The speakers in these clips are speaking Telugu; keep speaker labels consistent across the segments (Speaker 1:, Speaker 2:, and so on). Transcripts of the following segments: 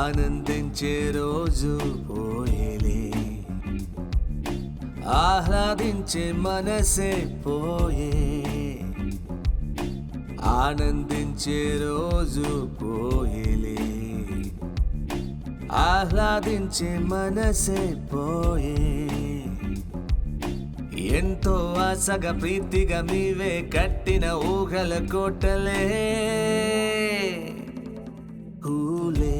Speaker 1: ఆనందించే రోజు పోయేలే, ఆహ్లాదించే మనసే పోయే, ఆనందించే రోజు పోయేలే, ఆహ్లాదించే మనసే పోయే. ఎంతో ఆశగా ప్రీతిగా మీవే కట్టిన ఊహల కోటలే ఊలే,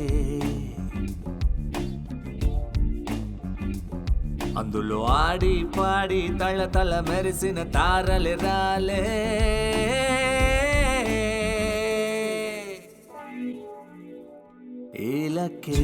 Speaker 1: అందులో ఆడి పాడి తళతళ మెరిసిన తారలే రాలే. ఇలకే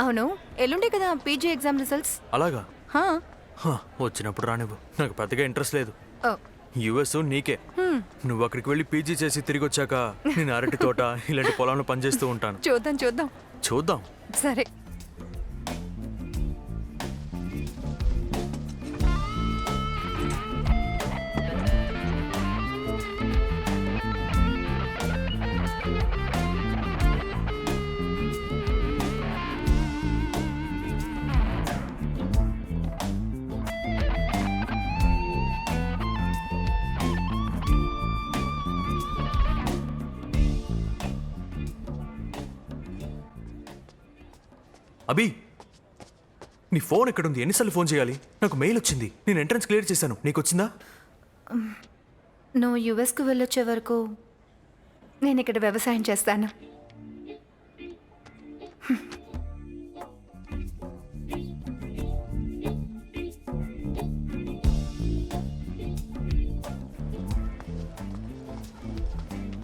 Speaker 2: అవును, ఎల్లుండే కదా పీజీ ఎగ్జామ్ రిజల్ట్స్.
Speaker 3: అలాగా?
Speaker 2: హా.
Speaker 3: వచ్చినప్పుడు రానివ్వు, నాకు పెద్దగా ఇంట్రెస్ట్ లేదు.
Speaker 2: ఓ.
Speaker 3: యుఎస్ నీకే. నువ్వు అక్కడికి వెళ్ళి పీజీ చేసి తిరిగి వచ్చాక నేను అరటి తోట ఇలాంటి పొలంలో పనిచేస్తూ ఉంటాను.
Speaker 2: చూద్దాం చూద్దాం
Speaker 3: చూద్దాం.
Speaker 2: సరే.
Speaker 3: అభి, నీ ఫోన్ ఎక్కడుంది? ఎన్నిసార్లు ఫోన్ చేయాలి? నాకు మెయిల్ వచ్చింది, నేను ఎంట్రన్స్ క్లియర్ చేశాను. నీకు వచ్చిందా?
Speaker 2: నువ్వు యుఎస్కు వెళ్ళొచ్చే వరకు నేను ఇక్కడ వ్యవసాయం చేస్తాను.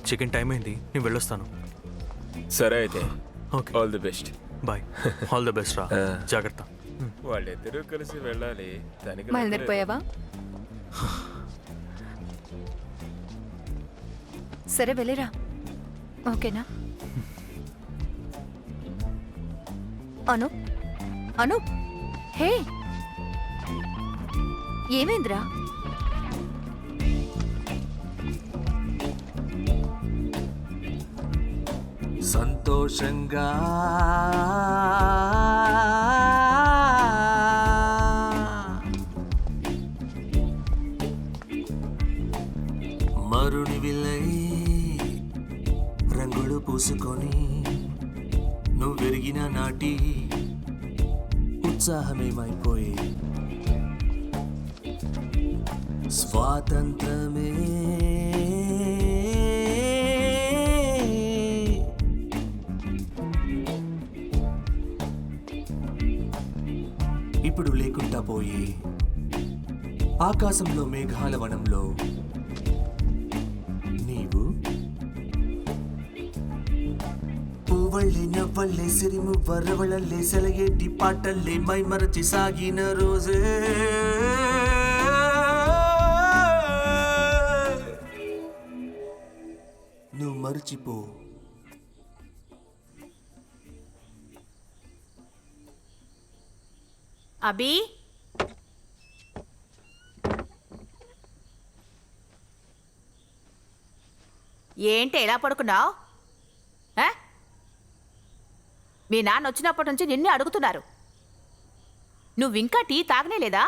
Speaker 3: చికెన్ టైం అయింది, నేను వెళ్ళొస్తాను.
Speaker 4: సరే అయితే,
Speaker 3: okay,
Speaker 4: all the best.
Speaker 3: Bye. All the best రా, జాగ్రత్త.
Speaker 4: వాళ్ళిద్దరూ కలిసి వెళ్ళాలి.
Speaker 2: బయలుదేరిపోయావా? సరే వెళ్ళిరా, ఓకేనా? అను అను, హే ఏమైందిరా?
Speaker 1: సంతోషంగా మరుని విల్లై రంగులు పూసుకొని నువ్వు పెరిగిన నాటి ఉత్సాహమేమైపోయి స్వాతంత్రమే ఇప్పుడు లేకుండా పోయి ఆకాశంలో మేఘాల వనంలో నీవు పువ్వళ్ళే నవ్వళ్ళే సిరిము వరవళల్లే సెలయేటి పాటల్లే మై మరచి సాగిన రోజే నువ్వు మరచిపో.
Speaker 5: అభి, ఏంటి ఎలా పడుకున్నావు? మీ నాన్న వచ్చినప్పటి నుంచి నిన్నే అడుగుతున్నారు. నువ్వింకా టీ తాగనే లేదా?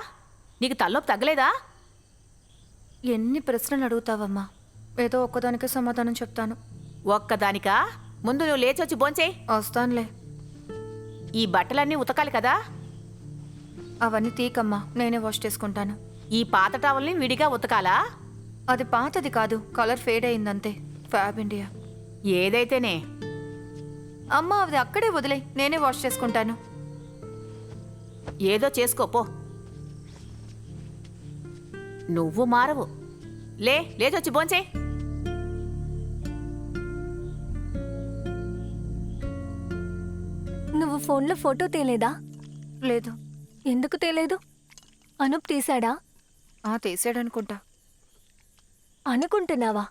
Speaker 5: నీకు తలనొప్పి తగ్గలేదా?
Speaker 2: ఎన్ని ప్రశ్నలు అడుగుతావమ్మా? ఏదో ఒక్కదానికే సమాధానం చెప్తాను.
Speaker 5: ఒక్కదానికా? ముందు నువ్వు లేచొచ్చి భోంచేయ్.
Speaker 2: వస్తానులే.
Speaker 5: ఈ బట్టలన్నీ ఉతకాలి కదా?
Speaker 2: అవన్నీ తీకమ్మా, నేనే వాష్ చేసుకుంటాను.
Speaker 5: ఈ పాత టవల్ని విడిగా ఉతకాలా?
Speaker 2: అది పాతది కాదు, కలర్ ఫేడ్ అయిందంతే. Fab India.
Speaker 5: ఏదైతేనే.
Speaker 2: అమ్మా అది అక్కడే వదిలే, నేనే వాష్ చేసుకుంటాను.
Speaker 5: ఏదో చేసుకోపో. నువ్వు మారవు. లేచొచ్చి భోంచే.
Speaker 6: నువ్వు ఫోన్లో ఫోటో తేలేదా?
Speaker 2: లేదు.
Speaker 6: ఎందుకు తేలేదు? అనూప్ తీశాడా?
Speaker 2: తీసాడనుకుంటా.
Speaker 6: అనుకుంటున్నావా?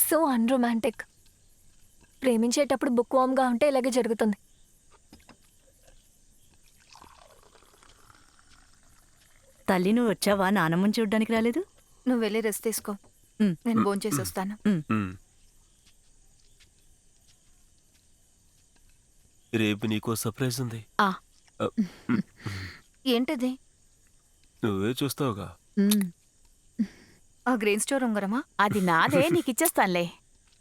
Speaker 6: So unromantic. ప్రేమించేటప్పుడు బుక్ వామ్గా ఉంటే ఇలాగే జరుగుతుంది.
Speaker 7: తల్లి నువ్వు వచ్చావా? నానమ్మని చూడ్డానికి రాలేదు?
Speaker 2: నువ్వు వెళ్ళి రెస్ట్ తీసుకో.
Speaker 7: ఉమ్.
Speaker 2: నేను భోంచేసి వస్తాను.
Speaker 8: రేపు నీకో సర్ప్రైజ్ ఉంది.
Speaker 5: ఆ.
Speaker 2: ఏంటది?
Speaker 8: నువ్వే చూస్తావుగా.
Speaker 2: ఆ గ్రెయిన్ స్టోర్ ఉంగరమా?
Speaker 5: అది నాదే, నీకిచ్చేస్తానులే.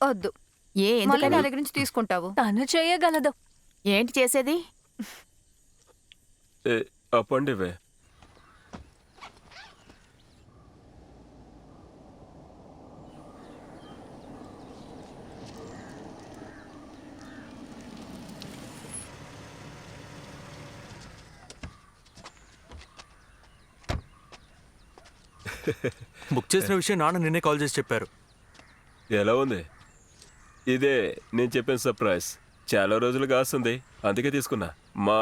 Speaker 2: వద్దు. మళ్ళీ
Speaker 5: ఎందుకని?
Speaker 2: నా దగ్గర నుంచి తీసుకుంటావు.
Speaker 6: తను చేయగలదు.
Speaker 5: ఏంటి చేసేది?
Speaker 8: అప్పండివే.
Speaker 3: బుక్ చేసిన విషయం నాన్న నిన్నే కాల్ చేసి చెప్పారు.
Speaker 8: ఎలా ఉంది? ఇదే నేను చెప్పిన సర్ప్రైజ్. చాలా రోజులుగా వస్తుంది, అందుకే తీసుకున్నా. మా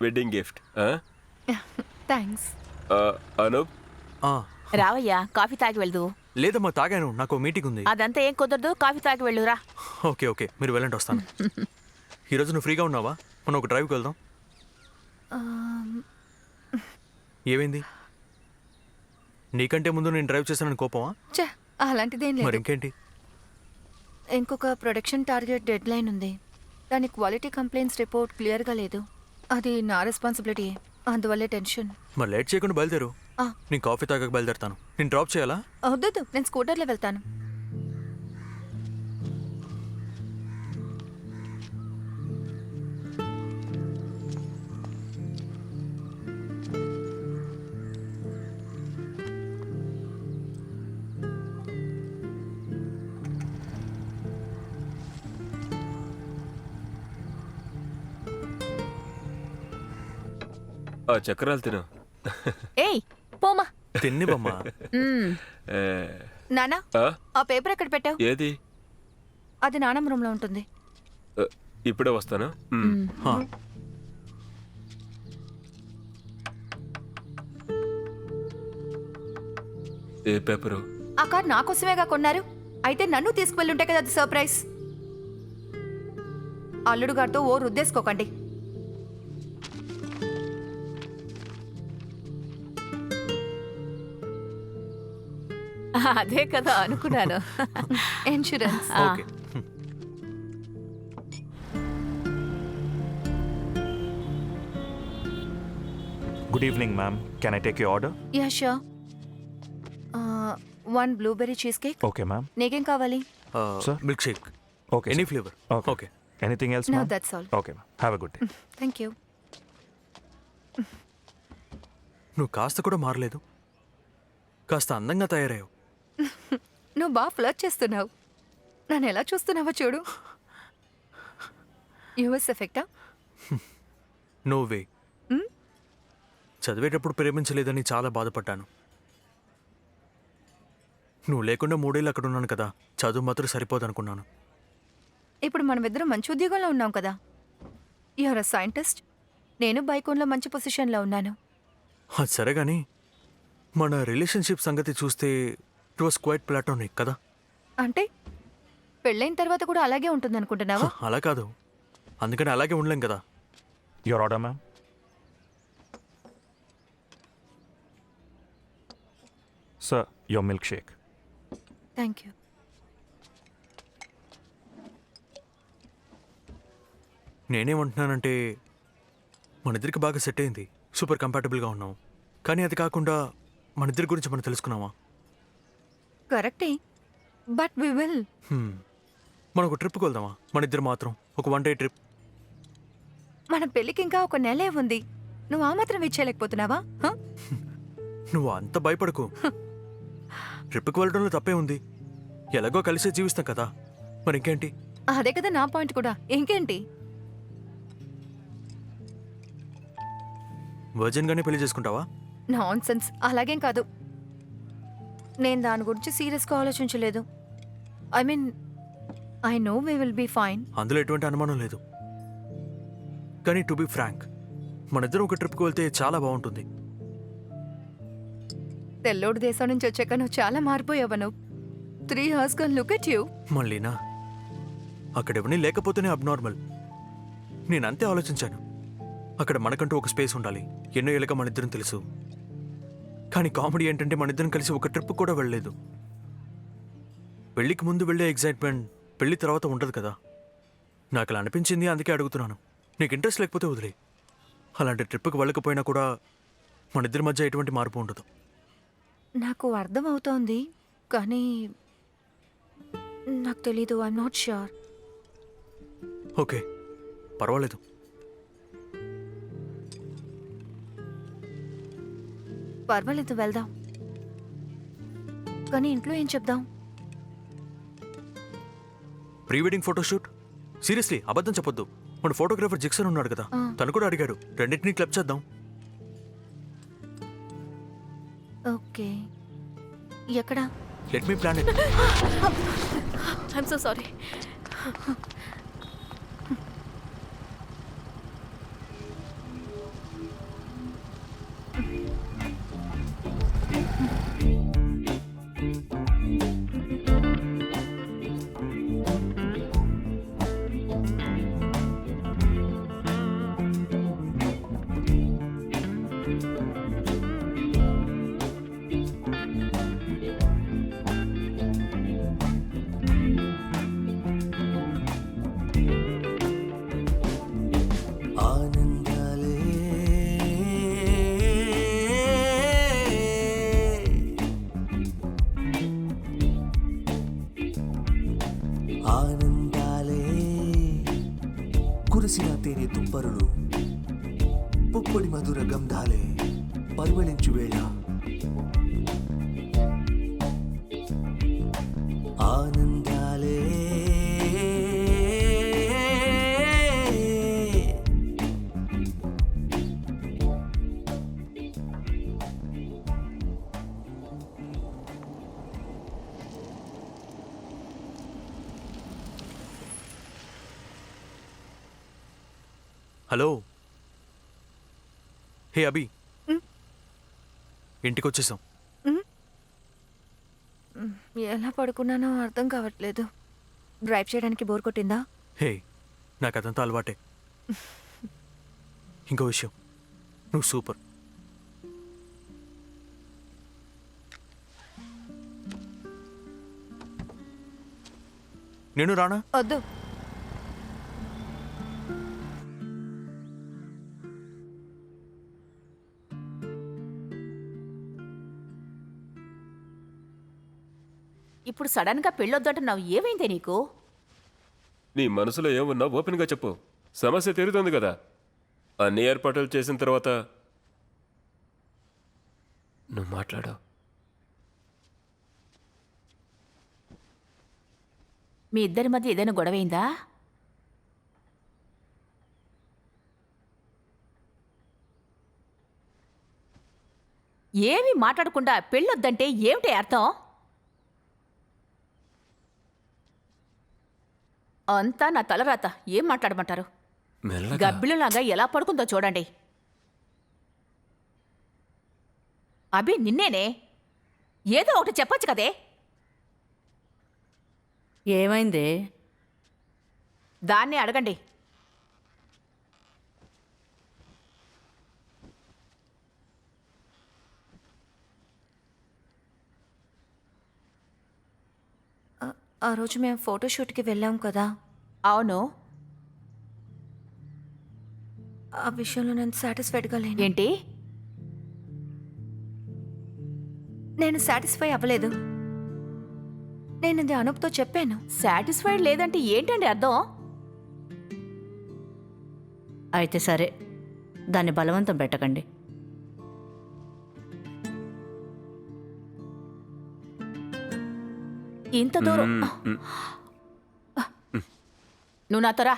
Speaker 8: వెడ్డింగ్ గిఫ్ట్.
Speaker 2: థ్యాంక్స్.
Speaker 8: అనూప్,
Speaker 3: ఆ,
Speaker 5: రావయ్యా, కాఫీ తాగి వెళ్దు.
Speaker 3: లేదమ్మా తాగాను, నాకు మీటింగ్ ఉంది.
Speaker 5: అదంతా ఏం కుదరదు, కాఫీ తాగి వెళ్ళురా.
Speaker 3: ఓకే ఓకే, మీరు వెళ్ళండి, వస్తాను. ఈరోజు నువ్వు ఫ్రీగా ఉన్నావా? మనం ఒక డ్రైవ్కి వెళ్దాం. ఏమైంది? నీకంటే ముందు నేను డ్రైవ్ చేశానని కోపమా?
Speaker 2: ఛే, అలాంటిదేం
Speaker 3: మరి
Speaker 2: లేదు.
Speaker 3: ఇంకేంటి?
Speaker 2: ఇంకొక ప్రొడక్షన్ టార్గెట్ డెడ్ లైన్ ఉంది. దాని క్వాలిటీ కంప్లైంట్స్ రిపోర్ట్ క్లియర్గా లేదు. అది నా రెస్పాన్సిబిలిటీ, అందువల్లే టెన్షన్.
Speaker 3: మరి లేట్ చేయకుండా బయలుదేరు.
Speaker 2: ఆ.
Speaker 3: నేను కాఫీ తాగక బయలుదేరుతాను. నేను డ్రాప్ చేయాలా?
Speaker 2: వద్దు, నేను స్కూటర్లో వెళ్తాను.
Speaker 8: ఆ చక్రాలు తిను.
Speaker 5: ఏయ్,
Speaker 6: పోమా.
Speaker 3: తిన్నివమ్మా.
Speaker 8: ఏ,
Speaker 2: నానా,
Speaker 8: ఆ?
Speaker 2: ఆ పేపర్ ఎక్కడ పెట్టావు?
Speaker 8: ఏది?
Speaker 2: అది నానమ్మ రూమ్లో ఉంటుంది.
Speaker 8: ఇప్పుడే వస్తాను.
Speaker 3: హా.
Speaker 8: ఏ పేపరు?
Speaker 2: ఆ కార్ నా కోసమేగా కొన్నారు. అయితే నన్ను తీసుకువెళ్ళుంటే కదా అది సర్ప్రైజ్. అల్లుడు గారితో ఓ రుద్దేసుకోకండి.
Speaker 5: అదే కదా అనుకున్నాను.
Speaker 2: Insurance.
Speaker 3: Okay.
Speaker 9: Good evening, ma'am. Can I take your order?
Speaker 2: Yeah sure. 1 blueberry cheese cake.
Speaker 9: Okay, ma'am.
Speaker 2: నీకేం కావాలి?
Speaker 9: Sir?
Speaker 3: Milk shake,
Speaker 9: Okay.
Speaker 3: Any
Speaker 9: sir.
Speaker 3: Flavour.
Speaker 9: Okay.
Speaker 3: Okay.
Speaker 9: Anything else,
Speaker 2: No,
Speaker 9: ma'am?
Speaker 2: that's all.
Speaker 9: Okay, ma'am. Have a good day.
Speaker 2: Thank you.
Speaker 3: నువ్వు కాస్త కూడా మారలేదు. కాస్త అందంగా తయారయ్యావు.
Speaker 2: నువ్వు బాగా ఫ్లర్ట్ చేస్తున్నావు. నన్ను ఎలా చూస్తున్నావో చూడు. యూఎస్ ఎఫెక్టా?
Speaker 3: No way. చదివేటప్పుడు ప్రేమించలేదని చాలా బాధపడ్డాను. నువ్వు లేకుండా 3 ఏళ్ళు అక్కడ ఉన్నాను కదా, చదువు మాత్రం సరిపోదనుకున్నాను.
Speaker 2: ఇప్పుడు మనమిద్దరం మంచి ఉద్యోగంలో ఉన్నాం కదా. యూఆర్ అ సైంటిస్ట్, నేను బైకోన్లో మంచి పొజిషన్లో ఉన్నాను.
Speaker 3: అది సరే కానీ మన రిలేషన్షిప్ సంగతి చూస్తే ఇట్ వాస్ క్వైట్ ప్లాటోనిక్ కదా.
Speaker 2: అంటే పెళ్ళైన తర్వాత కూడా అలాగే ఉంటుంది అనుకుంటున్నావా?
Speaker 3: అలా కాదు, అందుకని అలాగే ఉండలేం కదా.
Speaker 9: Your order, ma'am. Sir, your milkshake.
Speaker 2: Thank you.
Speaker 3: నేనేమంటున్నానంటే మన ఇద్దరికి బాగా సెట్ అయింది, సూపర్ కంపాటబుల్గా ఉన్నాం. కానీ అది కాకుండా మన ఇద్దరి గురించి మనం తెలుసుకున్నామా?
Speaker 2: కరెక్టే, బట్ వి విల్.
Speaker 3: మనం ఒక ట్రిప్కి వెళ్దామా? మన ఇద్దరు మాత్రం ఒక 1 డే ట్రిప్.
Speaker 2: మన పెళ్ళికి ఇంకా 1 నెలే ఉంది. నువ్వు ఆ మాత్రం ఇచ్చేయలేకపోతున్నావా?
Speaker 3: నువ్వు అంత భయపడకు. ట్రిప్కి వెళ్ళడంలో తప్పే ఉంది. ఎలాగో కలిసే జీవిస్తాం కదా, మరి ఇంకేంటి?
Speaker 2: అదే కదా నా పాయింట్ కూడా. ఇంకేంటి?
Speaker 3: వర్జిన్గానే పెళ్లి చేసుకుంటావా?
Speaker 2: Nonsense. అలాగేం కాదు. నేను దాని గురించి సీరియస్గా ఆలోచించలేదు. I mean I know we will be fine.
Speaker 3: అందులో ఎటువంటి అనుమానం లేదు. కానీ టు బి ఫ్రాంక్, మన ఇద్దరం ఒక ట్రిప్కి వెళ్తే చాలా బాగుంటుంది.
Speaker 2: తెల్లోడు దేశం నుంచి వచ్చాక నువ్వు చాలా మారిపోయావు నువ్వు. 3 years can look at you.
Speaker 3: మళ్ళీనా? అక్కడ ఎవరిని లేకపోతేనే అబ్నార్మల్. నేను అంతే ఆలోచించాను. అక్కడ మనకంటూ ఒక స్పేస్ ఉండాలి. ఎన్నో ఏళ్ళగా మన ఇద్దరం తెలుసు. కానీ కామెడీ ఏంటంటే మన ఇద్దరం కలిసి ఒక ట్రిప్ కూడా వెళ్ళలేదు. పెళ్లికి ముందు వెళ్ళే ఎగ్జైట్మెంట్ పెళ్లి తర్వాత ఉండదు కదా. నాకు అలా అనిపించింది, అందుకే అడుగుతున్నాను. నీకు ఇంట్రెస్ట్ లేకపోతే వదిలే. అలాంటి ట్రిప్కి వెళ్ళకపోయినా కూడా మన ఇద్దరి మధ్య ఎటువంటి మార్పు ఉండదు.
Speaker 2: నాకు అర్థం అవుతోంది, కానీ నాకు తెలీదు. I'm not sure.
Speaker 3: ఓకే, పర్వాలేదు.
Speaker 2: పర్వాలేదు, వెళ్దాం. కానీ ఇంట్లో ఏం చెప్దాం?
Speaker 3: Pre wedding photoshoot. సీరియస్లీ అబద్ధం చెప్పొద్దు. మన ఫోటోగ్రాఫర్ జిక్సన్ ఉన్నాడు కదా, తను కూడా అడిగాడు. రెండింటినీ క్లబ్ చేద్దాం.
Speaker 2: ఓకే, ఎక్కడ?
Speaker 3: Let me plan it.
Speaker 6: I'm so sorry.
Speaker 1: ఆనందాలే ఆనందాలే కురిసిన తేనె తుంపరులు, పుప్పొడి మధుర గంధాలే పరిమళించు వేళ. ఆనందాలే
Speaker 3: హలో, హే అభి, ఇంటికి వచ్చేసాం.
Speaker 2: ఎలా పడుకున్నానో అర్థం కావట్లేదు. డ్రైవ్ చేయడానికి బోర్ కొట్టిందా?
Speaker 3: హే, నాకు అదంతా అలవాటే. ఇంకో విషయం, నువ్వు సూపర్. నేను రానా?
Speaker 2: వద్దు.
Speaker 5: ఇప్పుడు సడన్ గా పెళ్ళొద్దంటున్నావు, ఏమైందే నీకు?
Speaker 8: నీ మనసులో ఏమున్నా ఓపెన్గా చెప్పు. సమస్య తీరుతుంది కదా. అన్ని ఏర్పాట్లు చేసిన తర్వాత నువ్వు మాట్లాడావు.
Speaker 5: మీ ఇద్దరి మధ్య ఏదైనా గొడవైందా? ఏమీ మాట్లాడకుండా పెళ్ళొద్దంటే ఏమిటి అర్థం? అంతా నా తలరాత. ఏం మాట్లాడమంటారు?
Speaker 8: మెల్లగా.
Speaker 5: గబ్బిలంలాగా ఎలా పడుకుందో చూడండి. అభి, నిన్నేనే. ఏదో ఒకటి చెప్పొచ్చు కదే.
Speaker 7: ఏమైందే?
Speaker 5: దాన్నే అడగండి.
Speaker 2: ఆ రోజు మేము ఫోటోషూట్కి వెళ్ళాం కదా,
Speaker 5: అవును.
Speaker 2: ఆ విషయంలో నేను సాటిస్ఫైడ్గా లేను.
Speaker 5: ఏంటి?
Speaker 2: నేను సాటిస్ఫై అవ్వలేదు. నేను ఇది అనూప్తో చెప్పాను.
Speaker 5: సాటిస్ఫైడ్ లేదంటే ఏంటండి అర్థం?
Speaker 7: అయితే సరే, దాన్ని బలవంతం పెట్టకండి.
Speaker 5: ఇంత దూరం. నువ్వు నాతో రా.